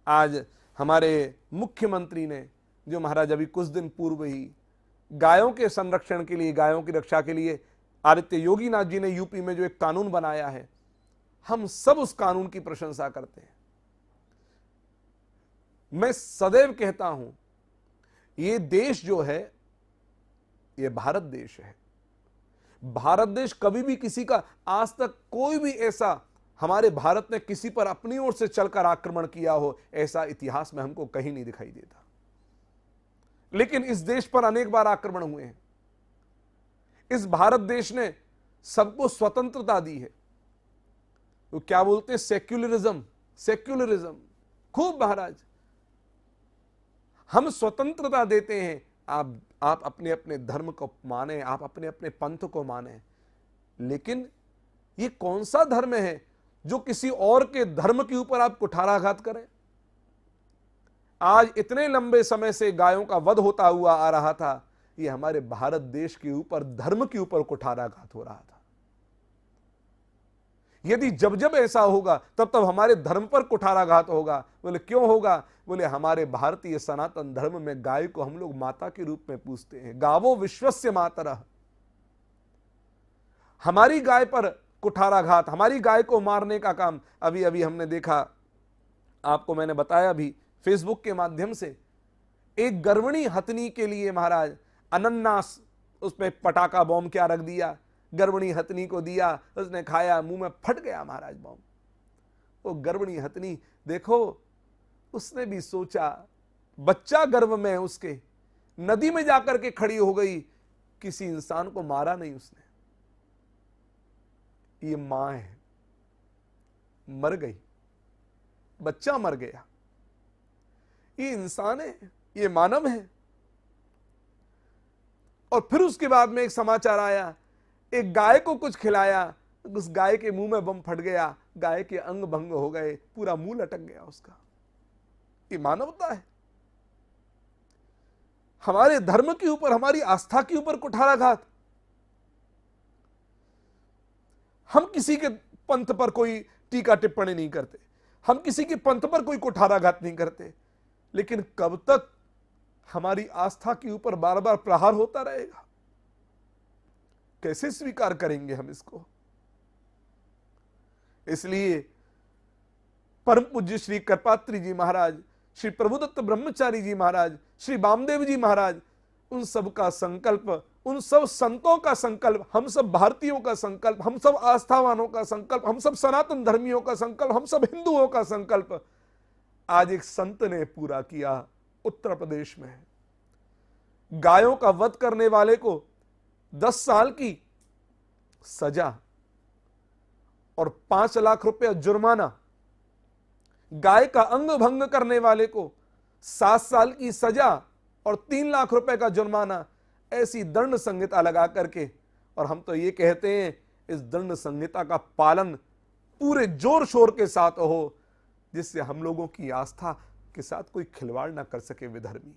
आज हमारे मुख्यमंत्री ने जो महाराज अभी कुछ दिन पूर्व ही गायों के संरक्षण के लिए, गायों की रक्षा के लिए आदित्य योगी नाथ जी ने यूपी में जो एक कानून बनाया है, हम सब उस कानून की प्रशंसा करते हैं। मैं सदैव कहता हूं, ये देश जो है, ये भारत देश है। भारत देश कभी भी किसी का, आज तक कोई भी ऐसा हमारे भारत ने किसी पर अपनी ओर से चलकर आक्रमण किया हो, ऐसा इतिहास में हमको कहीं नहीं दिखाई देता। लेकिन इस देश पर अनेक बार आक्रमण हुए हैं। इस भारत देश ने सबको स्वतंत्रता दी है। तो क्या बोलते हैं, सेक्युलरिज्म, सेक्युलरिज्म खूब महाराज, हम स्वतंत्रता देते हैं, आप अपने अपने धर्म को माने, आप अपने अपने पंथ को माने, लेकिन ये कौन सा धर्म है जो किसी और के धर्म के ऊपर आप कुठाराघात करें। आज इतने लंबे समय से गायों का वध होता हुआ आ रहा था, ये हमारे भारत देश के ऊपर, धर्म के ऊपर कुठाराघात हो रहा था। यदि जब जब ऐसा होगा तब तब हमारे धर्म पर कुठाराघात होगा। बोले क्यों होगा? बोले हमारे भारतीय सनातन धर्म में गाय को हम लोग माता के रूप में पूजते हैं। गावो विश्वस्य मातरः। हमारी गाय पर कुठाराघात, हमारी गाय को मारने का काम अभी अभी हमने देखा, आपको मैंने बताया भी फेसबुक के माध्यम से, एक गर्भिणी हथनी के लिए महाराज अनन्नास, उस पर पटाखा बॉम्ब क्या रख दिया, गर्भिणी हथनी को दिया, उसने खाया, मुंह में फट गया महाराज बॉम्ब। वो गर्भिणी हथनी देखो, उसने भी सोचा, बच्चा गर्भ में उसके, नदी में जाकर के खड़ी हो गई, किसी इंसान को मारा नहीं उसने। ये मां है, मर गई, बच्चा मर गया। ये इंसान है, ये मानव है। और फिर उसके बाद में एक समाचार आया, एक गाय को कुछ खिलाया, उस गाय के मुंह में बम फट गया, गाय के अंग भंग हो गए, पूरा मुंह लटक गया उसका। ये मानवता है। हमारे धर्म के ऊपर, हमारी आस्था के ऊपर कुठाराघात। हम किसी के पंथ पर कोई टीका टिप्पणी नहीं करते, हम किसी के पंथ पर कोई कुठाराघात नहीं करते, लेकिन कब तक हमारी आस्था के ऊपर बार बार प्रहार होता रहेगा? कैसे स्वीकार करेंगे हम इसको? इसलिए परम पूज्य श्री कृपात्री जी महाराज, श्री प्रभुदत्त ब्रह्मचारी जी महाराज, श्री वामदेव जी महाराज, उन सब का संकल्प, उन सब संतों का संकल्प, हम सब भारतीयों का संकल्प, हम सब आस्थावानों का संकल्प, हम सब सनातन धर्मियों का संकल्प, हम सब हिंदुओं का संकल्प आज एक संत ने पूरा किया। उत्तर प्रदेश में गायों का वध करने वाले को 10 साल की सजा और 5 लाख रुपया जुर्माना, गाय का अंग भंग करने वाले को 7 साल की सजा और 3 लाख रुपए का जुर्माना, ऐसी दंड संहिता लगा करके, और हम तो ये कहते हैं इस दंड संहिता का पालन पूरे जोर शोर के साथ हो, जिससे हम लोगों की आस्था के साथ कोई खिलवाड़ ना कर सके विधर्मी।